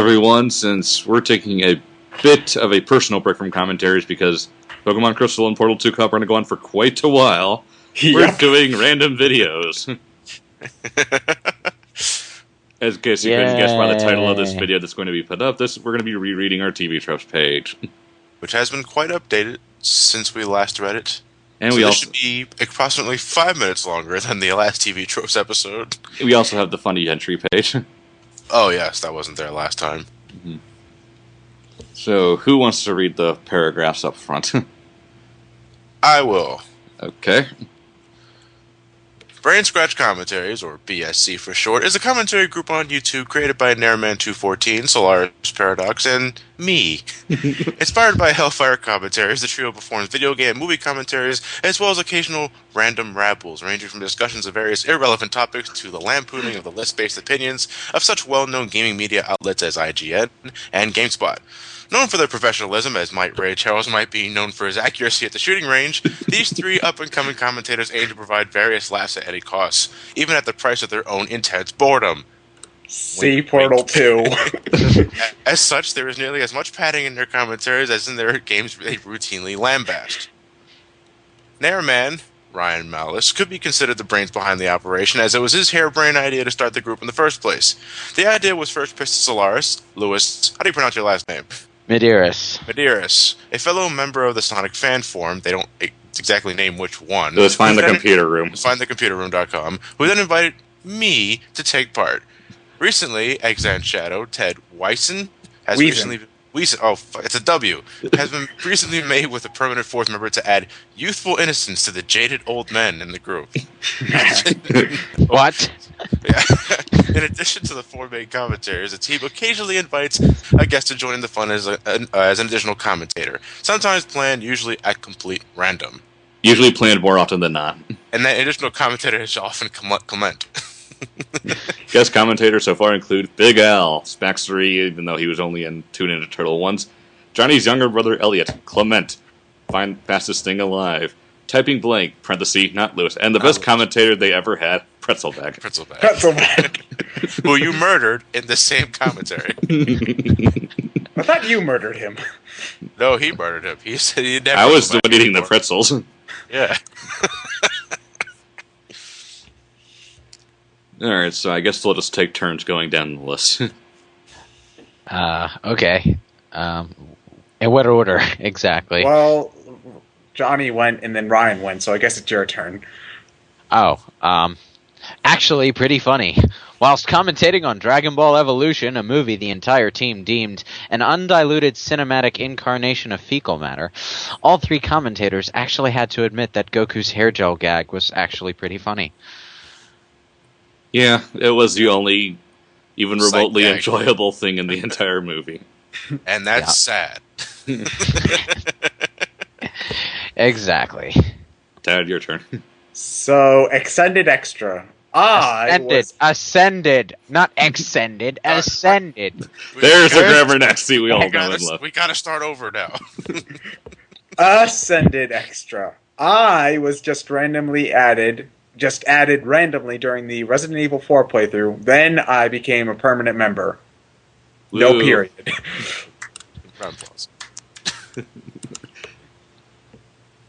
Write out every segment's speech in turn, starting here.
everyone. Since we're taking a bit of a personal break from commentaries because Pokemon Crystal and Portal 2 Cup are going to go on for quite a while, we're doing random videos. As in case you couldn't guess by the title of this video that's going to be put up, we're going to be rereading our TVTropes page. Which has been quite updated since we last read it. And so we this also should be approximately 5 minutes longer than the last TVTropes episode. We also have the funny entry page. Oh yes, that wasn't there last time. Mm-hmm. So, who wants to read the paragraphs up front? I will. Okay. Brain Scratch Commentaries, or BSC for short, is a commentary group on YouTube created by Nairman214, Solaris Paradox, and me. Inspired by Hellfire Commentaries, the trio performs video game and movie commentaries, as well as occasional random rabbles, ranging from discussions of various irrelevant topics to the lampooning of the list-based opinions of such well-known gaming media outlets as IGN and GameSpot. Known for their professionalism, as Ray Charles might be known for his accuracy at the shooting range, these three up-and-coming commentators aim to provide various laughs at any cost, even at the price of their own intense boredom. See Portal 2. As such, there is nearly as much padding in their commentaries as in their games they routinely lambast. Nairman, Ryan Malice, could be considered the brains behind the operation, as it was his harebrained idea to start the group in the first place. The idea was first pitched to Solaris, Lewis, how do you pronounce your last name? Medeiros, a fellow member of the Sonic fan forum. They don't exactly name which one. Let's find the computer room. Findthecomputerroom.com, who then invited me to take part. Recently, Exant Shadow, Ted Wyson, has it's a W, has been recently made with a permanent fourth member to add youthful innocence to the jaded old men in the group. What? Yeah. In addition to the four main commentators, the team occasionally invites a guest to join in the fun as an additional commentator, sometimes planned, usually at complete random. Usually planned more often than not. And that additional commentator is often Clement. Guest commentators so far include Big Al, Spax3, even though he was only in 2 Ninja Turtle ones, Johnny's younger brother Elliot, Clement, fastest thing alive, Typing Blank, parenthesis, not Lewis, and the best commentator they ever had, Pretzelbag. Who you murdered in the same commentary. I thought you murdered him. No, he murdered him. He said he never. I was the one eating the pretzels. Yeah. Alright, so I guess we'll just take turns going down the list. Okay. In what order, exactly? Well, Johnny went and then Ryan went, so I guess it's your turn. Oh, actually pretty funny. Whilst commentating on Dragon Ball Evolution, a movie the entire team deemed an undiluted cinematic incarnation of fecal matter, all three commentators actually had to admit that Goku's hair gel gag was actually pretty funny. Yeah, it was the only even remotely enjoyable thing in the entire movie. And that's sad. Exactly. Dad, your turn. So, extended extra. Ascended, not extended, ascended. There's the grammar Nazi we all know and love. We gotta start over now. Ascended extra. I was just added randomly during the Resident Evil 4 playthrough. Then I became a permanent member. Woo. No period. Round applause.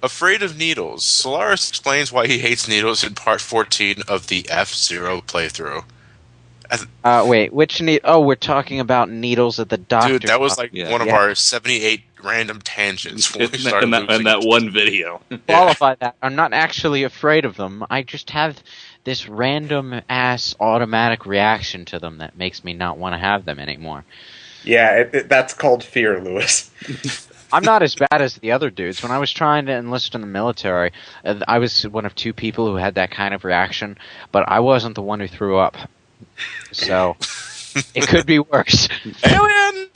Afraid of needles. Solaris explains why he hates needles in part 14 of the F-Zero playthrough. Wait, which we're talking about needles at the doctor's. Dude, that was like one of our 78 random tangents when we started in that one video. Qualify that. I'm not actually afraid of them. I just have this random-ass automatic reaction to them that makes me not want to have them anymore. Yeah, that's called fear, Lewis. I'm not as bad as the other dudes. When I was trying to enlist in the military, I was one of 2 people who had that kind of reaction, but I wasn't the one who threw up. So, it could be worse. Alien!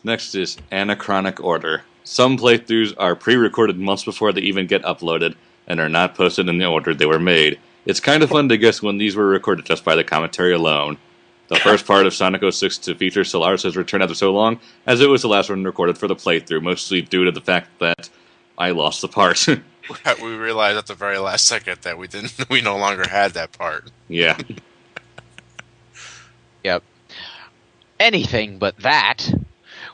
Next is Anachronic Order. Some playthroughs are pre-recorded months before they even get uploaded, and are not posted in the order they were made. It's kind of fun to guess when these were recorded just by the commentary alone. The first part of Sonic 06 to feature Solaris' return after so long, as it was the last one recorded for the playthrough, mostly due to the fact that I lost the part. We realized at the very last second that we no longer had that part. Yeah. Yep. Anything but that.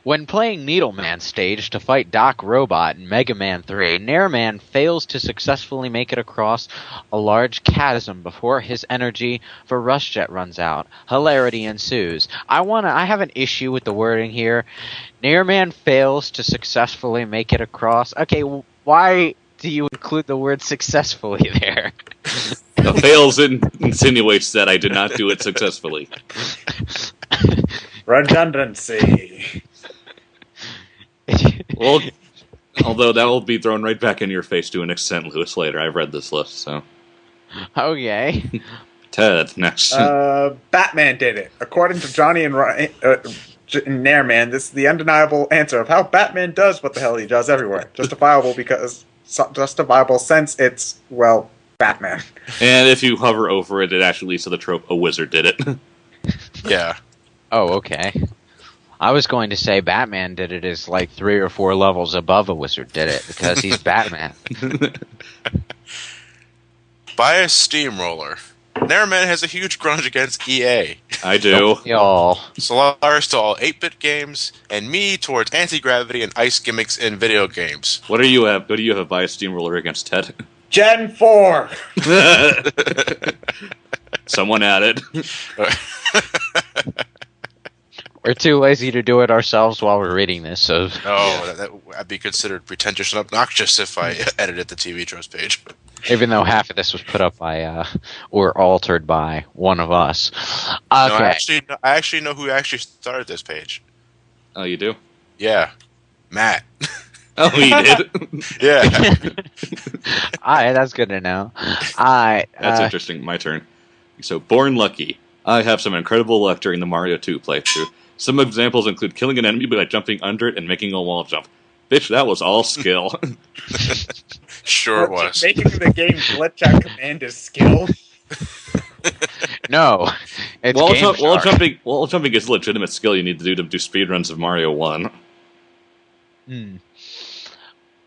When playing Needleman stage to fight Doc Robot in Mega Man 3, Nairman fails to successfully make it across a large chasm before his energy for Rush Jet runs out. Hilarity ensues. I have an issue with the wording here. Nairman fails to successfully make it across. Okay, why do you include the word successfully there? The fails insinuates that I did not do it successfully. Redundancy. Well, although that will be thrown right back in your face to an extent, Lewis, later. I've read this list, so. Okay. Ted, next. Batman did it. According to Johnny and Nairman, this is the undeniable answer of how Batman does what the hell he does everywhere. Justifiable since it's, well, Batman. And if you hover over it, it actually leads to the trope, a wizard did it. Yeah. Oh, okay. I was going to say Batman did it is like 3 or 4 levels above a wizard did it, because he's Batman. Bias Steamroller. Nairman has a huge grudge against EA. I do. Y'all. Solaris to all 8-bit games, and me towards anti-gravity and ice gimmicks in video games. What do you have by a steamroller against, Ted? Gen 4! Someone added. We're too lazy to do it ourselves while we're reading this, so... Oh, that'd be considered pretentious and obnoxious if I edited the TVTropes page. Even though half of this was put up by, or altered by one of us. Okay. No, I actually know who actually started this page. Oh, you do? Yeah. Matt. Oh, he did? Yeah. Alright, that's good to know. Alright. That's interesting. My turn. So, Born Lucky. I have some incredible luck during the Mario 2 playthrough. Some examples include killing an enemy by jumping under it and making a wall jump. Bitch, that was all skill. Sure it was. Making the game glitch at command is skill. No. It's wall jumping is legitimate skill you need to do speedruns of Mario 1.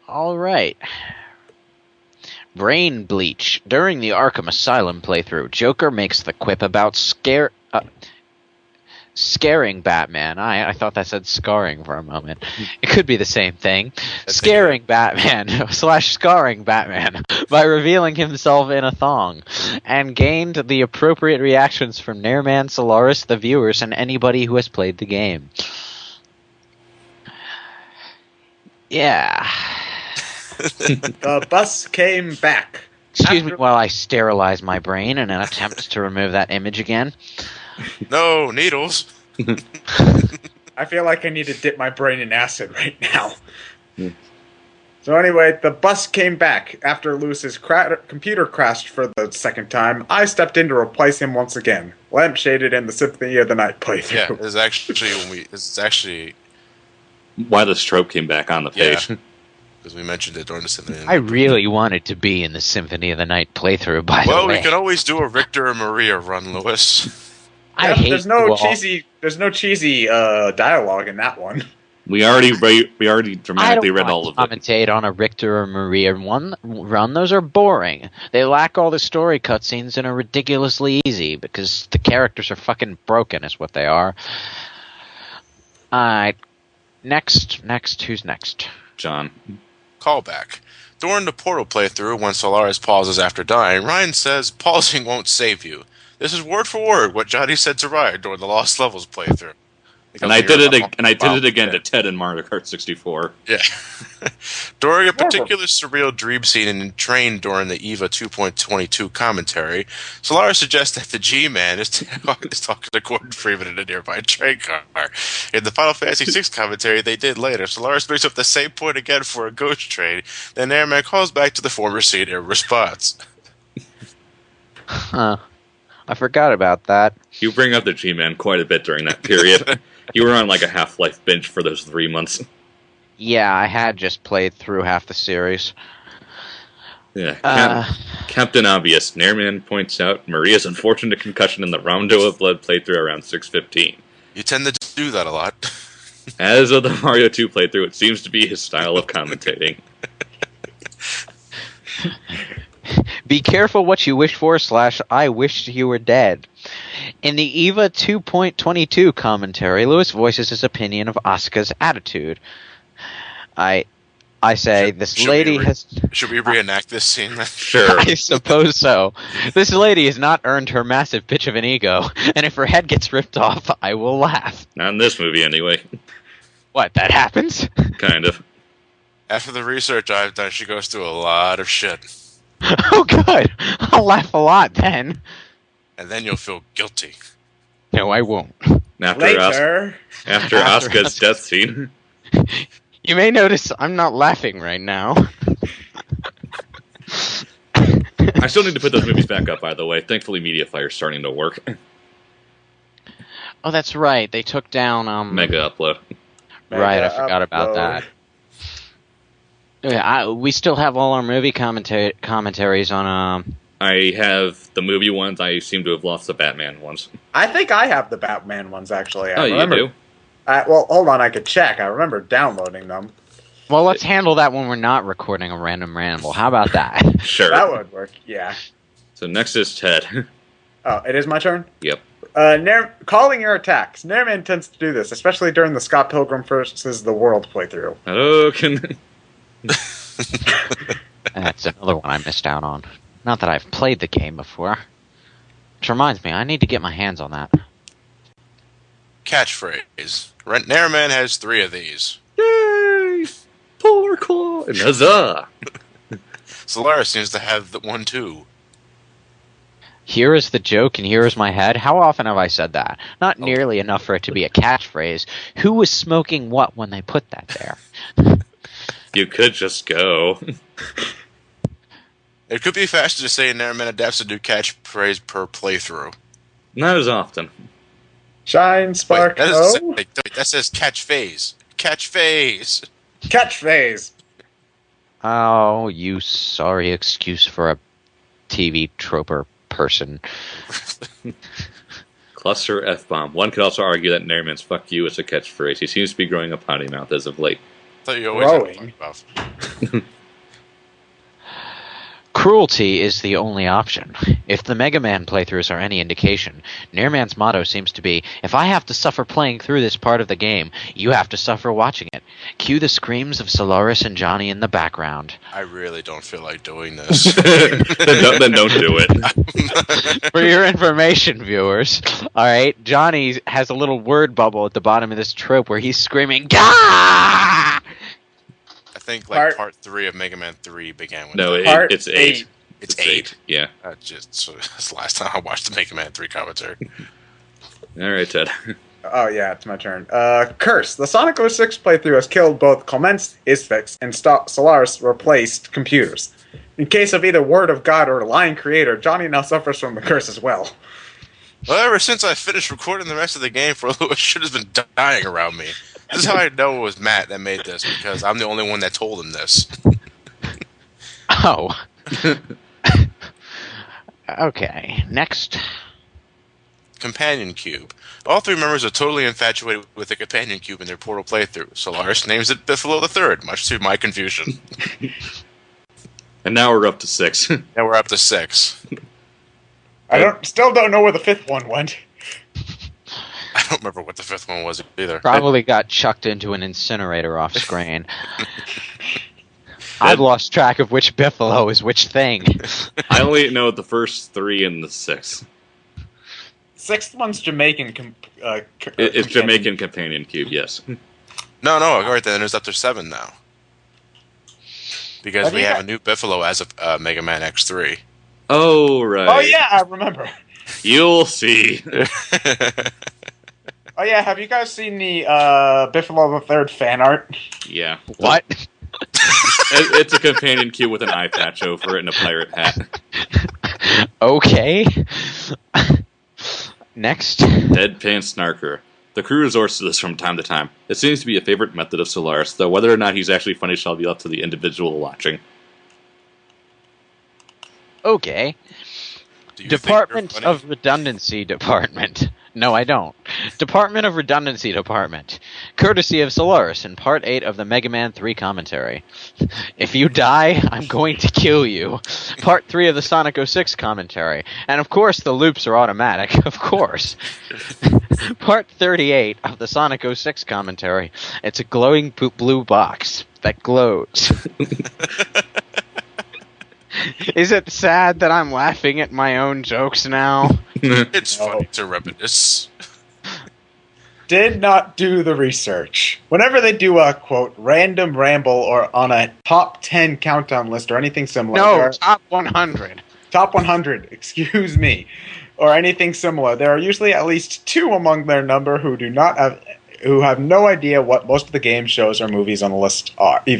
Alright. Brain Bleach. During the Arkham Asylum playthrough, Joker makes the quip about scaring Batman. I thought that said scarring for a moment. It could be the same thing. Scaring Batman / scarring Batman by revealing himself in a thong, and gained the appropriate reactions from Nairman, Solaris, the viewers, and anybody who has played the game. Yeah. The bus came back. Excuse me while I sterilize my brain in an attempt to remove that image again. No, needles. I feel like I need to dip my brain in acid right now. So anyway, the bus came back. After Lewis's computer crashed for the second time, I stepped in to replace him once again. Lampshaded in the Symphony of the Night playthrough. Yeah, it's actually Why this trope came back on the page. Yeah. Because we mentioned it during the Symphony. I really wanted to be in the Symphony of the Night playthrough, by the way. Well, we can always do a Richter and Maria run, Lewis. I hate there's no cheesy dialogue in that one. We already dramatically read all of it. I don't commentate on a Richter or Maria run. Those are boring. They lack all the story cutscenes and are ridiculously easy because the characters are fucking broken, is what they are. Next. Who's next? John. Callback. During the Portal playthrough, when Solaris pauses after dying, Ryan says, "Pausing won't save you." This is word for word what Johnny said to Ryan during the Lost Levels playthrough. And I did it again to Ted in Mario Kart 64. Yeah. During a particular surreal dream scene in Train during the EVA 2.22 commentary, Solaris suggests that the G-Man is talking to Gordon Freeman in a nearby train car. In the Final Fantasy VI commentary they did later, Solaris brings up the same point again for a ghost train, then Airman calls back to the former scene in response. Huh. I forgot about that. You bring up the G-Man quite a bit during that period. You were on like a Half-Life binge for those 3 months. Yeah, I had just played through half the series. Yeah. Captain Obvious. Nairman points out Maria's unfortunate concussion in the Rondo of Blood playthrough around 6:15. You tend to do that a lot. As of the Mario 2 playthrough, it seems to be his style of commentating. Be careful what you wish for / I wished you were dead. In the EVA 2.22 commentary, Lewis voices his opinion of Asuka's attitude. I say, Should we reenact this scene? Sure. I suppose so. This lady has not earned her massive bitch of an ego, and if her head gets ripped off, I will laugh. Not in this movie, anyway. What, that happens? Kind of. After the research I've done, she goes through a lot of shit. Oh, good. I'll laugh a lot then. And then you'll feel guilty. No, I won't. Later. After Asuka's death scene. You may notice I'm not laughing right now. I still need to put those movies back up, by the way. Thankfully, MediaFire's starting to work. Oh, that's right. They took down Mega Upload. Right, I forgot about that. Yeah, we still have all our movie commentaries on. I have the movie ones. I seem to have lost the Batman ones. I think I have the Batman ones, actually. I You remember. do? Well, hold on, I could check. I remember downloading them. Well, let's handle that when we're not recording a random ramble. How about that? Sure. That would work, yeah. So next is Ted. Oh, it is my turn? Yep. Calling your attacks. Nairman tends to do this, especially during the Scott Pilgrim vs. the World playthrough. Hello, That's another one I missed out on. Not that I've played the game before. Which reminds me, I need to get my hands on that. Catchphrase. Nairman has 3 of these. Yay! Polar claw and huzzah! Solaris seems to have the one too. Here is the joke and here is my head. How often have I said that? Not nearly enough for it to be a catchphrase. Who was smoking what when they put that there? You could just go. It could be faster to say Nairman adapts a new catchphrase per playthrough. Not as often. Shine, spark, that says catchphase. Catchphase. Catchphrase. Oh, you sorry excuse for a TV troper person. Cluster F-bomb. One could also argue that Nairman's fuck you is a catchphrase. He seems to be growing a potty mouth as of late. I thought you always had a funny mouth. Cruelty is the only option. If the Mega Man playthroughs are any indication, Nairman's motto seems to be, if I have to suffer playing through this part of the game, you have to suffer watching it. Cue the screams of Solaris and Johnny in the background. I really don't feel like doing this. then don't do it. For your information, viewers, alright, Johnny has a little word bubble at the bottom of this trope where he's screaming, Gah! I think part 3 of Mega Man 3 began with No, that. it's 8. It's 8. Yeah. That's the last time I watched the Mega Man 3 commentary. Alright, Ted. Oh, yeah, it's my turn. Curse. The Sonic 06 playthrough has killed both Clements, Isfix, and Solaris replaced computers. In case of either Word of God or Lying Creator, Johnny now suffers from the curse as well. Well, ever since I finished recording the rest of the game, for Lewis shit has been dying around me. This is how I know it was Matt that made this, because I'm the only one that told him this. Oh. Okay, next. Companion Cube. All 3 members are totally infatuated with the Companion Cube in their Portal playthrough. Solaris names it Biffalo III, much to my confusion. And now we're up to 6. Now we're up to 6. Still don't know where the 5th one went. I don't remember what the 5th one was either. Probably got chucked into an incinerator off screen. I've lost track of which Biffalo is which thing. I only know the first 3 and the 6th. 6th one's Jamaican. It's Jamaican Companion Cube, yes. No, right then, it's up to 7 now. Because we have a new Biffalo as of Mega Man X3. Oh, right. Oh, yeah, I remember. You'll see. Oh, yeah, have you guys seen the Biffalo III fan art? Yeah. What? It's a Companion Cube with an eye patch over it and a pirate hat. Okay. Next. Deadpan Snarker. The crew resorts to this from time to time. It seems to be a favorite method of Solaris, though whether or not he's actually funny shall be left to the individual watching. Okay. Department of Redundancy Department. No, I don't. Department of Redundancy Department. Courtesy of Solaris in Part 8 of the Mega Man 3 commentary. If you die, I'm going to kill you. Part 3 of the Sonic 06 commentary. And of course the loops are automatic, of course. Part 38 of the Sonic 06 commentary. It's a glowing blue box that glows. Is it sad that I'm laughing at my own jokes now? It's funny to reminisce. Did not do the research. Whenever they do a, quote, random ramble or on a top 10 countdown list or anything similar. No, top 100. Top 100, excuse me. Or anything similar. There are usually at least 2 among their number who have no idea what most of the game shows or movies on the list are. They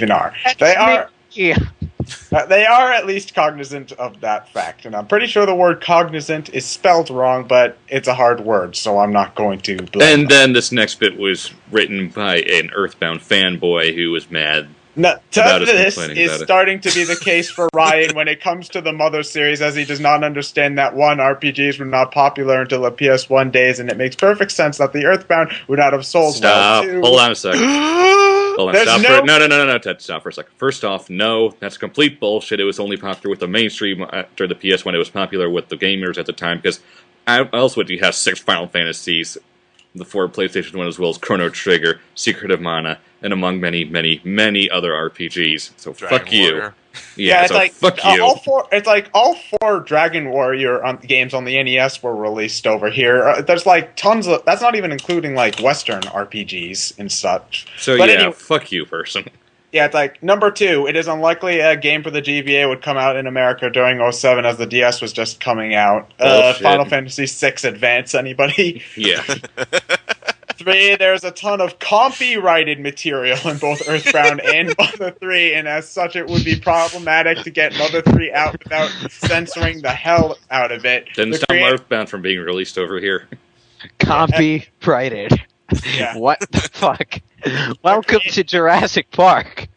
are at least cognizant of that fact, and I'm pretty sure the word cognizant is spelled wrong, but it's a hard word, so I'm not going to blame them. Then this next bit was written by an Earthbound fanboy who was mad. This is starting to be the case for Ryan when it comes to the Mother series, as he does not understand that, 1, RPGs were not popular until the PS1 days, and it makes perfect sense that the Earthbound would not have sold well, too. Hold on a second. Hold on, no, Ted, stop for a second. First off, no, that's complete bullshit. It was only popular with the mainstream after the PS1. It was popular with the gamers at the time, because else would you have 6 Final Fantasies before PlayStation 1, as well as Chrono Trigger, Secret of Mana, and among many, many, many other RPGs. So Dragon fuck you. Warrior. Yeah, it's so like fuck you. all four Dragon Warrior games on the NES were released over here. There's like tons of. That's not even including like Western RPGs and such. So but yeah, anyway, fuck you, person. Yeah, it's like number 2. It is unlikely a game for the GBA would come out in America during 07, as the DS was just coming out. Final Fantasy VI Advance. Anybody? Yeah. 3, there's a ton of copyrighted material in both Earthbound and Mother 3, and as such it would be problematic to get Mother 3 out without censoring the hell out of it. Didn't stop Earthbound from being released over here. Copyrighted. Yeah. What the fuck? Welcome to Jurassic Park.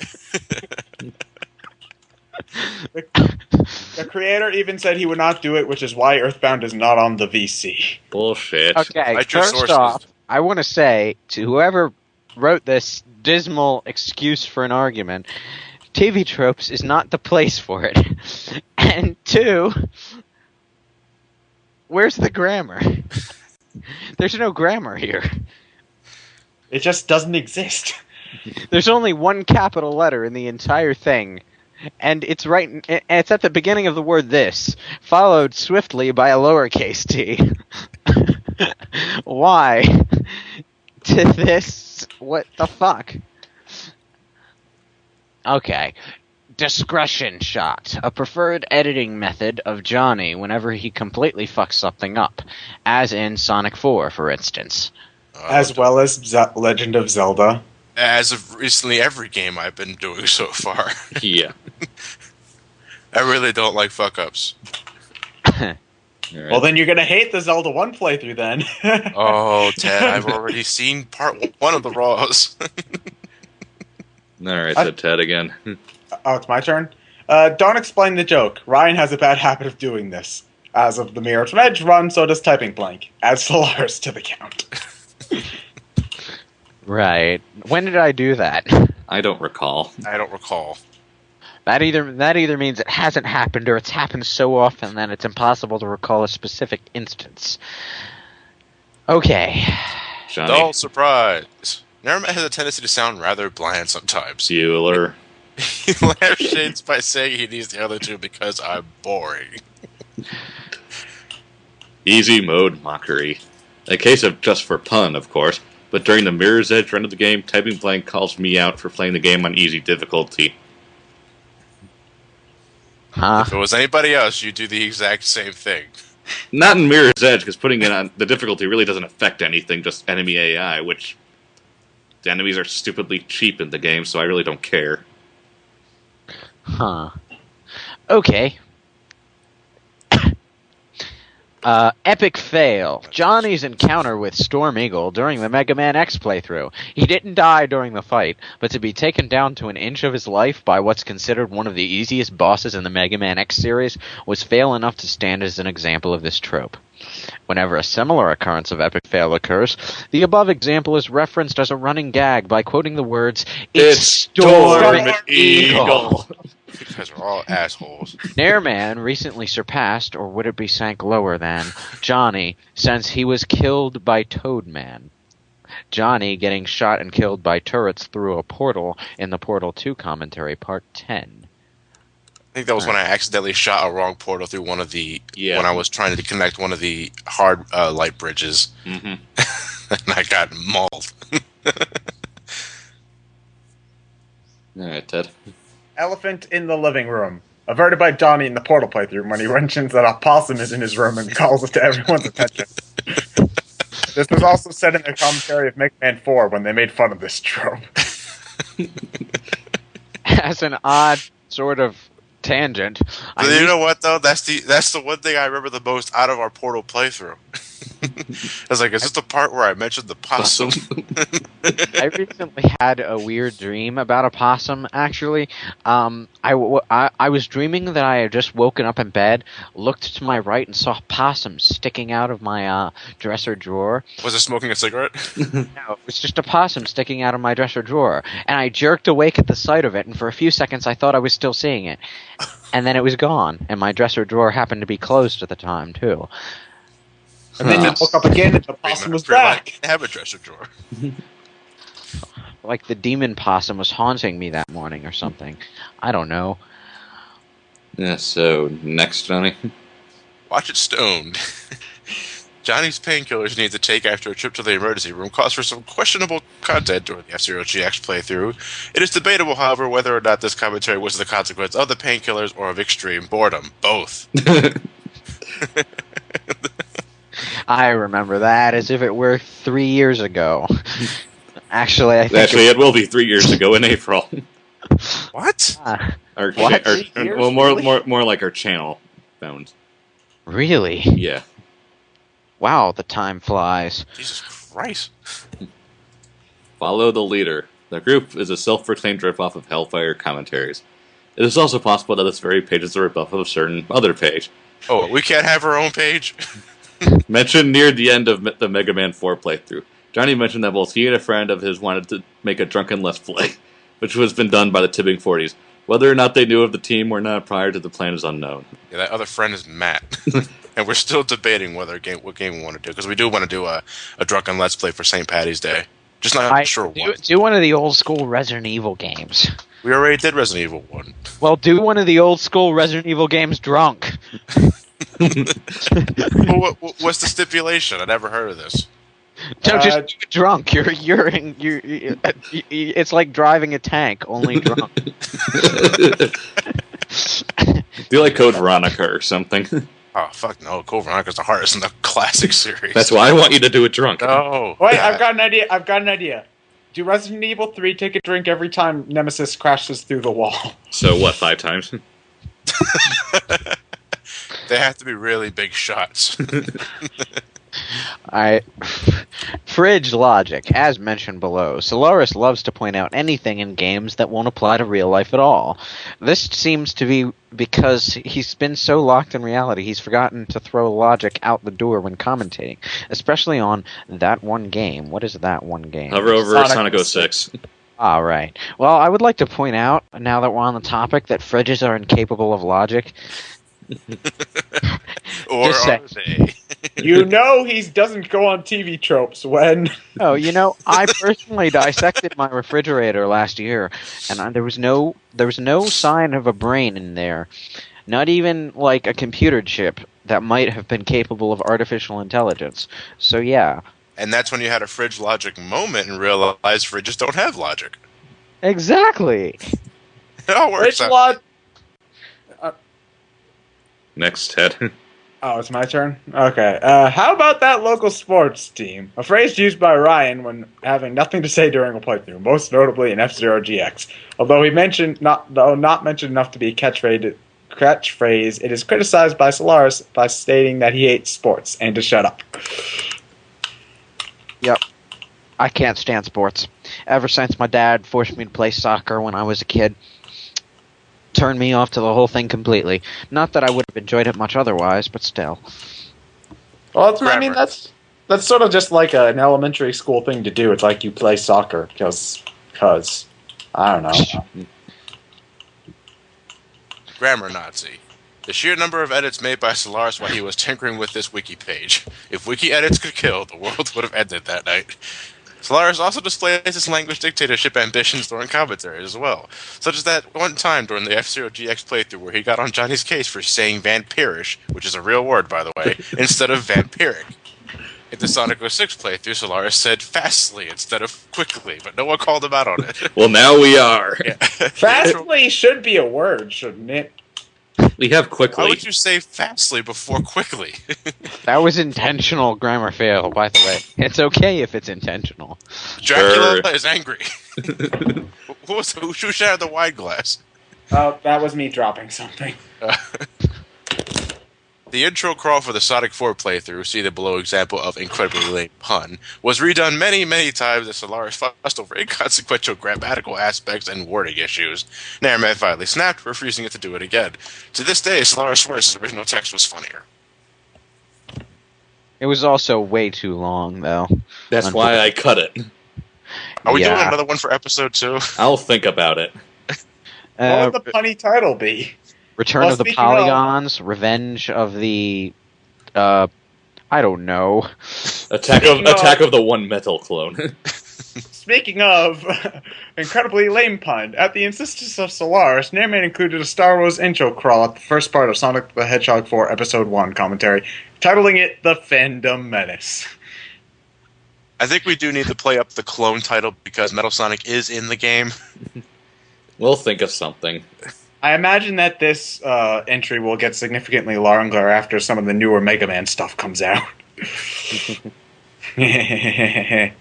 The creator even said he would not do it, which is why Earthbound is not on the VC. Bullshit. Okay, Cite your first sources. off, I want to say to whoever wrote this dismal excuse for an argument, TV Tropes is not the place for it. And 2, where's the grammar? There's no grammar here. It just doesn't exist. There's only one capital letter in the entire thing. And it's it's at the beginning of the word this, followed swiftly by a lowercase t. Why? To this? What the fuck? Okay. Discretion shot. A preferred editing method of Johnny whenever he completely fucks something up. As in Sonic 4, for instance. As well as Legend of Zelda. As of recently, every game I've been doing so far. Yeah. I really don't like fuck-ups. Right. Well, then you're gonna hate the Zelda 1 playthrough, then. Oh, Ted, I've already seen part 1 of the Raws. Alright, so Ted again. Oh, it's my turn? Don't explain the joke. Ryan has a bad habit of doing this. As of the Mirror's Edge run, so does Typing Blank. Add Solaris to the count. Right. When did I do that? I don't recall. I don't recall. That either means it hasn't happened or it's happened so often that it's impossible to recall a specific instance. Okay. Johnny. Dull surprise. Nerma has a tendency to sound rather bland sometimes. Bueller. He lampshades by saying he needs the other 2 because I'm boring. Easy mode mockery. A case of just for pun, of course, but during the Mirror's Edge run of the game, Typing Blank calls me out for playing the game on easy difficulty. Huh? If it was anybody else, you'd do the exact same thing. Not in Mirror's Edge, because putting it on the difficulty really doesn't affect anything, just enemy AI, which the enemies are stupidly cheap in the game, so I really don't care. Huh. Okay. Epic fail. Johnny's encounter with Storm Eagle during the Mega Man X playthrough. He didn't die during the fight, but to be taken down to an inch of his life by what's considered one of the easiest bosses in the Mega Man X series was fail enough to stand as an example of this trope. Whenever a similar occurrence of epic fail occurs, the above example is referenced as a running gag by quoting the words, "It's Storm Eagle." You guys are all assholes. Nairman recently surpassed, or would it be sank lower than, Johnny since he was killed by Toadman. Johnny getting shot and killed by turrets through a portal in the Portal 2 commentary, Part 10. I think that was when I accidentally shot a wrong portal through one of the... Yeah. When I was trying to connect one of the hard light bridges. Mm-hmm. And I got mauled. All right, Ted. Elephant in the living room. Averted by Johnny in the Portal playthrough when he mentions that a possum is in his room and calls it to everyone's attention. This was also said in the commentary of Mega Man 4 when they made fun of this trope. As an odd sort of tangent, But you know what though? That's the one thing I remember the most out of our Portal playthrough. I was like, is this the part where I mentioned the possum? I recently had a weird dream about a possum, actually. I was dreaming that I had just woken up in bed, looked to my right, and saw a possum sticking out of my dresser drawer. Was it smoking a cigarette? No, it was just a possum sticking out of my dresser drawer. And I jerked awake at the sight of it, and for a few seconds I thought I was still seeing it. And then it was gone, and my dresser drawer happened to be closed at the time, too. And then you woke up again and the possum was back. Have a dresser drawer. Like the demon possum was haunting me that morning or something. I don't know. Yeah, so next, Johnny. Watch it stoned. Johnny's painkillers he needs to take after a trip to the emergency room calls for some questionable content during the F-Zero GX playthrough. It is debatable, however, whether or not this commentary was the consequence of the painkillers or of extreme boredom. Both. I remember that as if it were 3 years ago. Actually, I think It will be 3 years ago in April. What? Our, What? well, more like our channel found. Really? Yeah. Wow, the time flies. Jesus Christ. Follow the leader. The group is a self-proclaimed ripoff of Hellfire commentaries. It is also possible that this very page is a ripoff of a certain other page. Oh, we can't have our own page? Mentioned near the end of the Mega Man 4 playthrough. Johnny mentioned that both he and a friend of his wanted to make a drunken Let's Play, which has been done by the Tibbing 40s. Whether or not they knew of the team or not prior to the plan is unknown. Yeah, that other friend is Matt. And we're still debating what game we want to do, because we do want to do a drunken Let's Play for St. Patty's Day. Just not sure what. Do one of the old school Resident Evil games. We already did Resident Evil 1. Well, do one of the old school Resident Evil games drunk. Well, what's the stipulation? I never heard of this. Don't just do it drunk. It's like driving a tank, only drunk. Do like Code Veronica or something. Oh, fuck no. Code Veronica's the hardest in the classic series. That's why I want you to do it drunk. No. Wait, God. I've got an idea. Do Resident Evil 3 take a drink every time Nemesis crashes through the wall? So what, 5 times? They have to be really big shots. Fridge logic, as mentioned below. Solaris loves to point out anything in games that won't apply to real life at all. This seems to be because he's been so locked in reality, he's forgotten to throw logic out the door when commentating, especially on that one game. What is that one game? Hover over Sonic 06. All right. Well, I would like to point out, now that we're on the topic, that fridges are incapable of logic. Or Just are they? You know he doesn't go on TV tropes when... Oh, I personally dissected my refrigerator last year, and there was no sign of a brain in there. Not even like a computer chip that might have been capable of artificial intelligence. So yeah. And that's when you had a fridge logic moment and realized fridges don't have logic. Exactly. It all works Fridge out. Next, Ted. Oh, it's my turn? Okay. How about that local sports team? A phrase used by Ryan when having nothing to say during a playthrough, most notably in F-Zero GX. Although not mentioned enough to be a catchphrase catchphrase, it is criticized by Solaris by stating that he hates sports and to shut up. Yep. I can't stand sports. Ever since my dad forced me to play soccer when I was a kid, turned me off to the whole thing completely. Not that I would have enjoyed it much otherwise, but still. Well, I mean, that's sort of just like an elementary school thing to do. It's like you play soccer because I don't know. Grammar Nazi. The sheer number of edits made by Solaris while he was tinkering with this wiki page. If wiki edits could kill, the world would have ended that night. Solaris also displays his language dictatorship ambitions during commentaries as well, such as that one time during the F-Zero GX playthrough where he got on Johnny's case for saying vampirish, which is a real word by the way, instead of vampiric. In the Sonic 06 playthrough, Solaris said fastly instead of quickly, but no one called him out on it. Well, now we are. Yeah. Fastly should be a word, shouldn't it? We have quickly. Why would you say fastly before quickly? That was intentional grammar fail, by the way. It's okay if it's intentional. Dracula is angry. Who shattered the wine glass? That was me dropping something. The intro crawl for the Sonic 4 playthrough, see the below example of incredibly lame pun, was redone many, many times as Solaris fussed over inconsequential grammatical aspects and wording issues. Nairman finally snapped, refusing it to do it again. To this day, Solaris swears his original text was funnier. It was also way too long, though. That's why I cut it. Are we doing another one for episode 2? I'll think about it. What would the punny title be? Return of the Polygons, Revenge of the, I don't know. Attack of the One Metal Clone. Speaking of incredibly lame pun, at the insistence of Solaris, Nairman included a Star Wars intro crawl at the first part of Sonic the Hedgehog 4 Episode 1 commentary, titling it The Fandom Menace. I think we do need to play up the clone title because Metal Sonic is in the game. We'll think of something. I imagine that this entry will get significantly longer after some of the newer Mega Man stuff comes out. In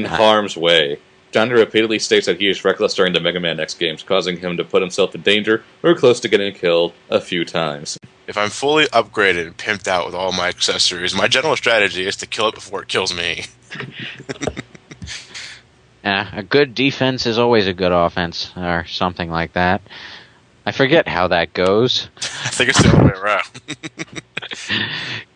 harm's way. Johnny repeatedly states that he is reckless during the Mega Man X games, causing him to put himself in danger or close to getting killed a few times. If I'm fully upgraded and pimped out with all my accessories, my general strategy is to kill it before it kills me. Yeah, a good defense is always a good offense, or something like that. I forget how that goes. I think it's the other way around.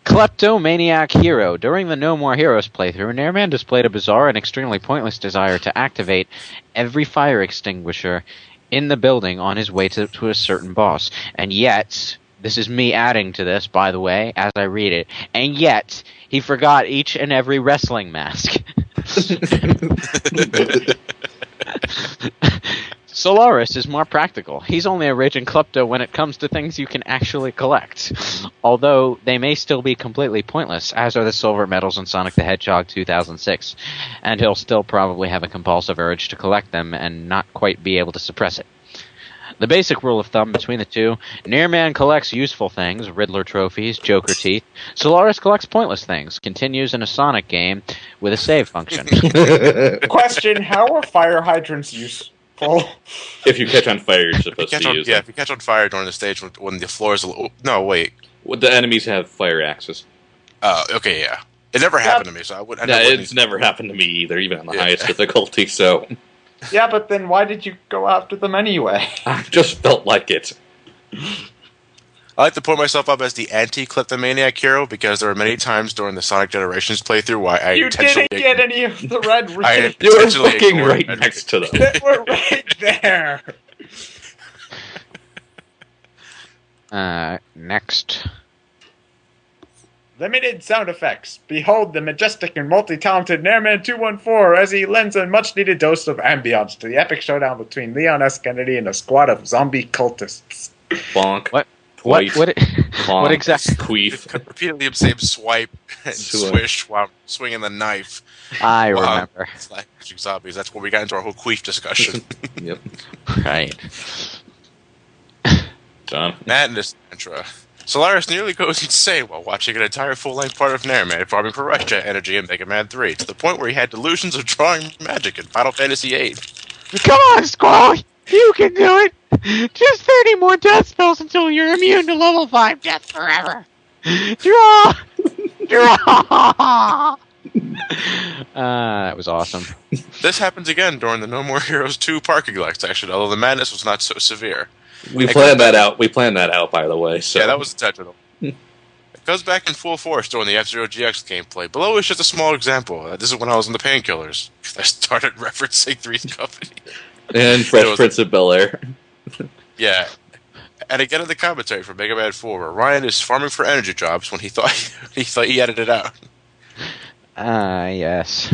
Kleptomaniac Hero. During the No More Heroes playthrough, Nairman displayed a bizarre and extremely pointless desire to activate every fire extinguisher in the building on his way to a certain boss. And yet, this is me adding to this, by the way, as I read it, and yet, he forgot each and every wrestling mask. Solaris is more practical. He's only a raging klepto when it comes to things you can actually collect. Although they may still be completely pointless, as are the silver medals in Sonic the Hedgehog 2006. And he'll still probably have a compulsive urge to collect them and not quite be able to suppress it. The basic rule of thumb between the two, Nairman collects useful things, Riddler trophies, Joker teeth. Solaris collects pointless things, continues in a Sonic game with a save function. Question, how are fire hydrants useful? If you catch on fire, you're supposed to use them. Yeah, if you catch on fire during the stage when the floor is... No, wait. Well, the enemies have fire axes. Okay, yeah. It never happened to me, so I wouldn't... It's never happened to me either, even on the highest difficulty, so... Yeah, but then why did you go after them anyway? I just felt like it. I like to put myself up as the anti-kleptomaniac hero because there were many times during the Sonic Generations playthrough why I intentionally... You didn't get any of the red rings. You were fucking right next to them. They were right there. Next. Limited sound effects. Behold the majestic and multi-talented Nairman 214 as he lends a much-needed dose of ambiance to the epic showdown between Leon S. Kennedy and a squad of zombie cultists. Bonk. What? Twice. What Bonk. exactly? Queef. Repeatedly the same swipe and swish while swinging the knife. I remember. Slashing zombies. That's where we got into our whole queef discussion. Yep. Right. John. Madness mantra. Solaris nearly goes insane while watching an entire full-length part of Nairman farming for Red Jet energy in Mega Man 3, to the point where he had delusions of drawing magic in Final Fantasy VIII. Come on, Squall! You can do it! Just 30 more death spells until you're immune to level 5 death forever! Draw! Draw! That was awesome. This happens again during the No More Heroes 2 parking lot section, although the madness was not so severe. We planned that out. We planned that out, by the way. So. Yeah, that was intentional. It goes back in full force during the F-Zero GX gameplay. Below is just a small example. This is when I was in the Painkillers. I started referencing Three's Company. And Fresh Prince of Bel-Air. Yeah. And again in the commentary for Mega Man 4, where Ryan is farming for energy drops when he thought he edited it out. Yes.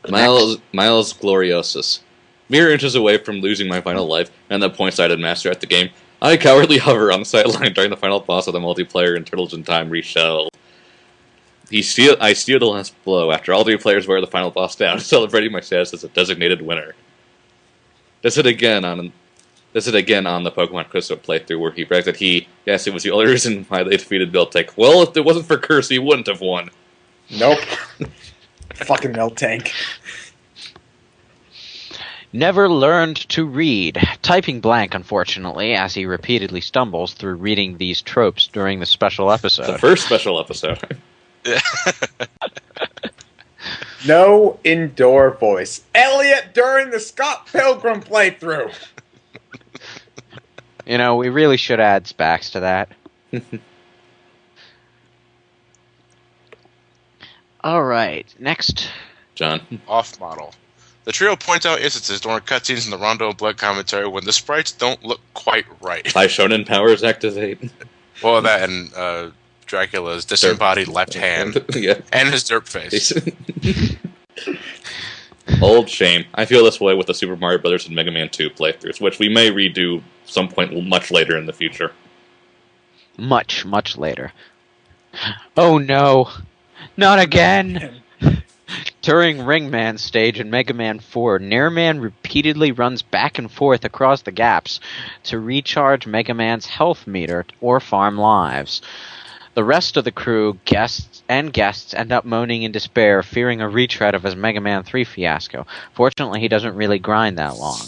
Miles Gloriosus. Mere inches away from losing my final life and the points I did master at the game, I cowardly hover on the sideline during the final boss of the multiplayer and Turtles in Time reshell. I steal the last blow after all 3 players wear the final boss down, celebrating my status as a designated winner. This is again on the Pokemon Crystal playthrough where he bragged that it was the only reason why they defeated Miltank. Well, if it wasn't for Curse, he wouldn't have won. Nope. Fucking Miltank. Never learned to read. Typing blank, unfortunately, as he repeatedly stumbles through reading these tropes during the special episode. The first special episode. No indoor voice. Elliot during the Scott Pilgrim playthrough. You know, we really should add Spax to that. Alright, next. John. Off model. The trio points out instances during cutscenes in the Rondo of Blood commentary when the sprites don't look quite right. High Shonen powers activate. Well, that and Dracula's disembodied left hand. Yeah. And his derp face. Old shame. I feel this way with the Super Mario Brothers and Mega Man 2 playthroughs, which we may redo some point much later in the future. Much, much later. Oh no! Not again! During Ringman's stage in Mega Man 4, Nairman repeatedly runs back and forth across the gaps to recharge Mega Man's health meter or farm lives. The rest of the crew, guests, end up moaning in despair, fearing a retread of his Mega Man 3 fiasco. Fortunately, he doesn't really grind that long.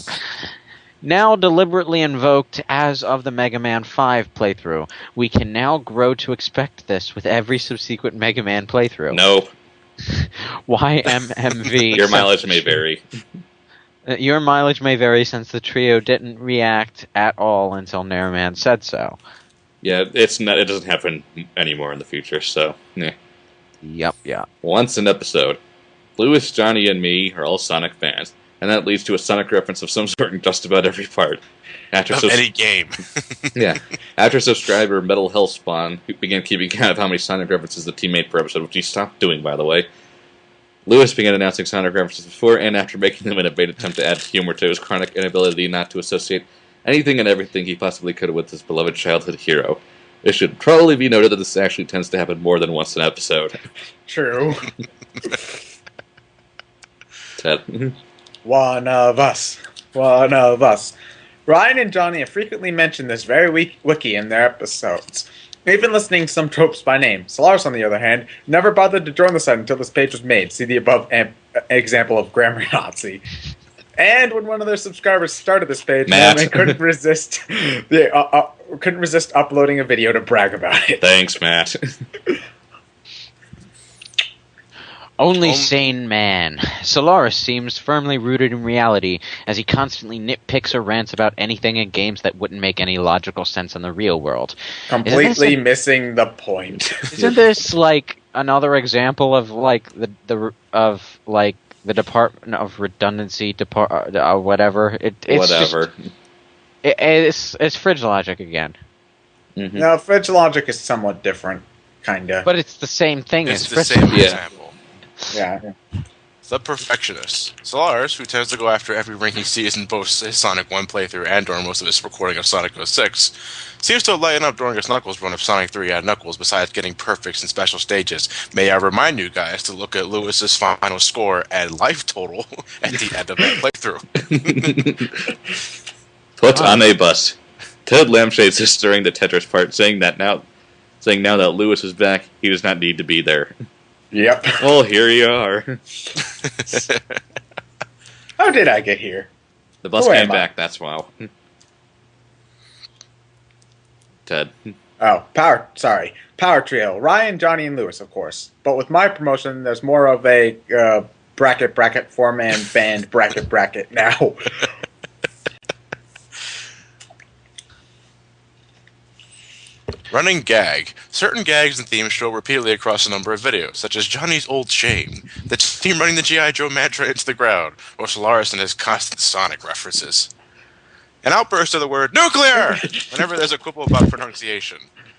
Now deliberately invoked as of the Mega Man 5 playthrough, we can now grow to expect this with every subsequent Mega Man playthrough. No. YMMV. Your mileage may vary. Your mileage may vary since the trio didn't react at all until Nairman said so. Yeah, it doesn't happen anymore in the future, so, yeah. Yep. Once an episode. Lewis, Johnny, and me are all Sonic fans, and that leads to a Sonic reference of some sort in just about every part. Any game. Yeah. After subscriber Metal Hellspawn began keeping count of how many Sonic references the team made per episode, which he stopped doing, by the way, Lewis began announcing Sonic references before and after making them in a vain attempt to add humor to his chronic inability not to associate anything and everything he possibly could with his beloved childhood hero. It should probably be noted that this actually tends to happen more than once an episode. True. Ted. One of us. Ryan and Johnny have frequently mentioned this very wiki in their episodes. Even listening to some tropes by name. Solaris, on the other hand, never bothered to join the site until this page was made. See the above example of Grammar Nazi. And when one of their subscribers started this page, they couldn't resist uploading a video to brag about it. Thanks, Matt. Only sane man. Solaris seems firmly rooted in reality, as he constantly nitpicks or rants about anything in games that wouldn't make any logical sense in the real world. Completely missing the point. Isn't this like another example of like the Department of Redundancy whatever? It's fridge logic again. Mm-hmm. No, fridge logic is somewhat different, kinda. But it's the same thing It's as the fridge same logic. example. Yeah. The Perfectionist. Solaris, who tends to go after every ring he sees in both his Sonic 1 playthrough and during most of his recording of Sonic 06, seems to lighten up during his Knuckles run of Sonic 3 and Knuckles besides getting perfects in special stages. May I remind you guys to look at Lewis's final score and life total at the end of that playthrough. Put on a bus. Ted Lampshades is during the Tetris part, saying now that Lewis is back, he does not need to be there. Yep. Well, here you are. How did I get here? The bus Who came am I? back, that's why. Ted. Oh, Power Trio. Ryan, Johnny, and Lewis, of course. But with my promotion, there's more of a bracket, four-man band, bracket now. Running gag. Certain gags and themes show repeatedly across a number of videos, such as Johnny's old shame, the team running the G.I. Joe mantra into the ground, or Solaris and his constant Sonic references. An outburst of the word nuclear whenever there's a quibble about pronunciation.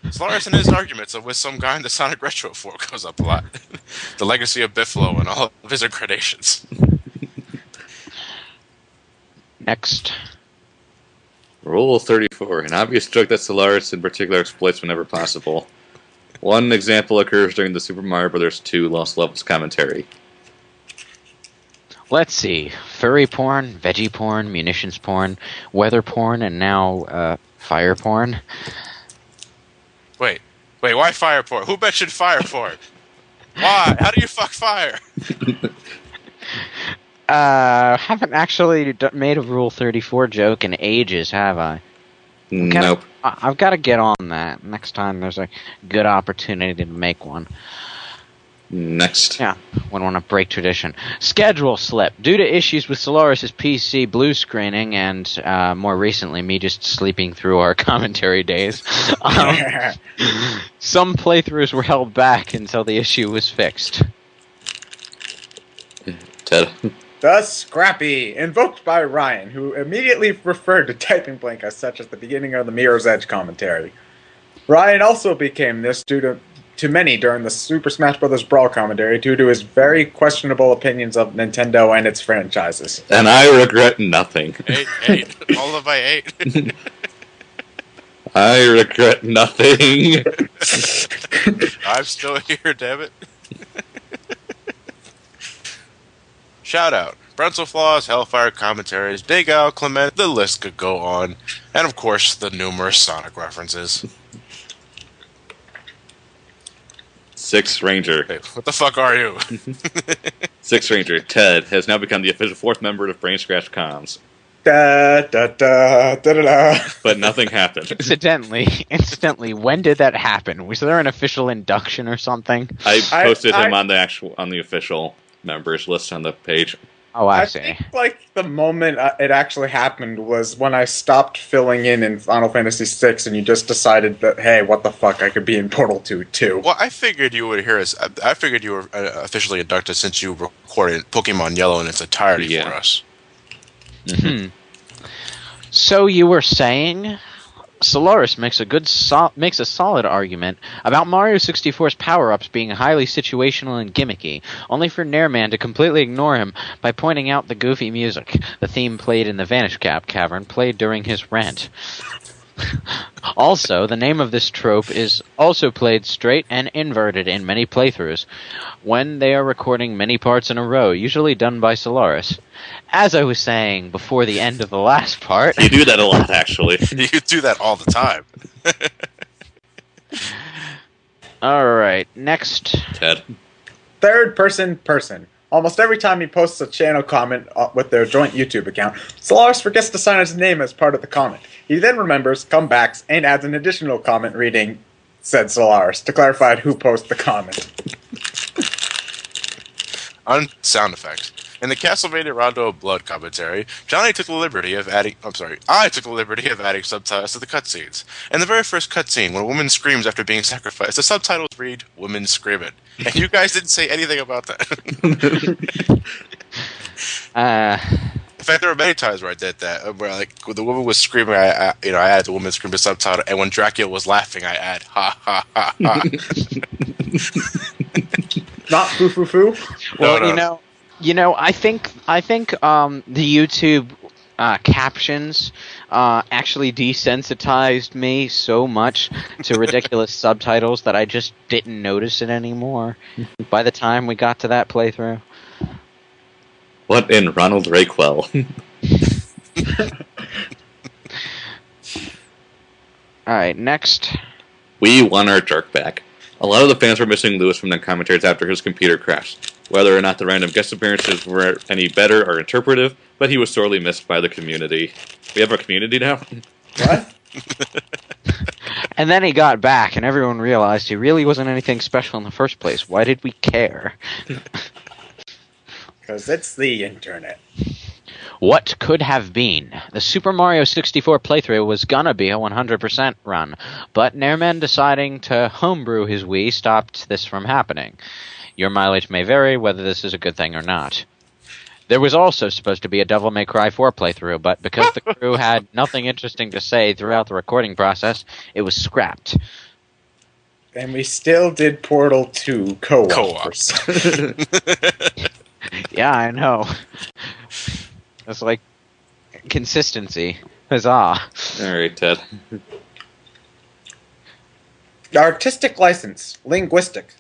Solaris and his arguments with some guy in the Sonic Retro 4 goes up a lot. The legacy of Biffalo and all of his incarnations. Next. Rule 34. An obvious joke that Solaris in particular exploits whenever possible. One example occurs during the Super Mario Bros. 2 Lost Levels commentary. Let's see. Furry porn, veggie porn, munitions porn, weather porn, and now fire porn. Wait, why fire porn? Who mentioned fire porn? Why? How do you fuck fire? Haven't actually made a Rule 34 joke in ages, have I? Nope. I've got to get on that next time there's a good opportunity to make one. Next. Yeah, wouldn't want to break tradition. Schedule slip. Due to issues with Solaris' PC blue screening and, more recently, me just sleeping through our commentary days, some playthroughs were held back until the issue was fixed. Ted. The Scrappy, invoked by Ryan, who immediately referred to Typing Blink as such at the beginning of the Mirror's Edge commentary. Ryan also became this due to many during the Super Smash Bros. Brawl commentary due to his very questionable opinions of Nintendo and its franchises. And I regret nothing. Eight. All of my 8. I regret nothing. I'm still here, damn it. Shout out. Brenzel Flaws, Hellfire commentaries, Big Al, Clement, the list could go on. And of course, the numerous Sonic references. Six Ranger. Hey, what the fuck are you? Six Ranger, Ted, has now become the official 4th member of Brain Scratch Comms. Da da da da da da. But nothing happened. Instantly, when did that happen? Was there an official induction or something? I posted him on the official members list on the page. Oh, I see. think, like, the moment it actually happened was when I stopped filling in Final Fantasy VI, and you just decided that, hey, what the fuck, I could be in Portal 2, too. Well, I figured you would hear us. I figured you were officially inducted since you recorded Pokemon Yellow in its entirety for us. Mm-hmm. So you were saying Solaris makes a solid argument about Mario 64's power-ups being highly situational and gimmicky, only for Nairman to completely ignore him by pointing out the goofy music. The theme played in the Vanish Cap Cavern played during his rant. Also, the name of this trope is also played straight and inverted in many playthroughs, when they are recording many parts in a row, usually done by Solaris. As I was saying before the end of the last part... You do that a lot, actually. You do that all the time. Alright, next. Ted. Third person. Almost every time he posts a channel comment with their joint YouTube account, Solaris forgets to sign his name as part of the comment. He then remembers, comebacks, and adds an additional comment reading, said Solaris, to clarify who posted the comment. On sound effects. In the Castlevania Rondo of Blood commentary, I took the liberty of adding subtitles to the cutscenes. In the very first cutscene, when a woman screams after being sacrificed, the subtitles read, "Women Screaming." And you guys didn't say anything about that. In fact, there were many times where I did that, where like when the woman was screaming, I added the woman screaming subtitle, and when Dracula was laughing, I add ha ha ha ha. Not foo foo foo. Well, No. I think the YouTube captions actually desensitized me so much to ridiculous subtitles that I just didn't notice it anymore by the time we got to that playthrough. What in Ronald Raquel? Alright, next. We won our jerk back. A lot of the fans were missing Lewis from the commentaries after his computer crashed. Whether or not the random guest appearances were any better or interpretive, but he was sorely missed by the community. We have a community now? What? And then he got back, and everyone realized he really wasn't anything special in the first place. Why did we care? Because it's the internet. What could have been? The Super Mario 64 playthrough was gonna be a 100% run, but Nairman deciding to homebrew his Wii stopped this from happening. Your mileage may vary whether this is a good thing or not. There was also supposed to be a Devil May Cry 4 playthrough, but because the crew had nothing interesting to say throughout the recording process, it was scrapped. And we still did Portal 2 co-op. Yeah, I know. It's like consistency. Huzzah. Alright, Ted. Artistic license. Linguistic.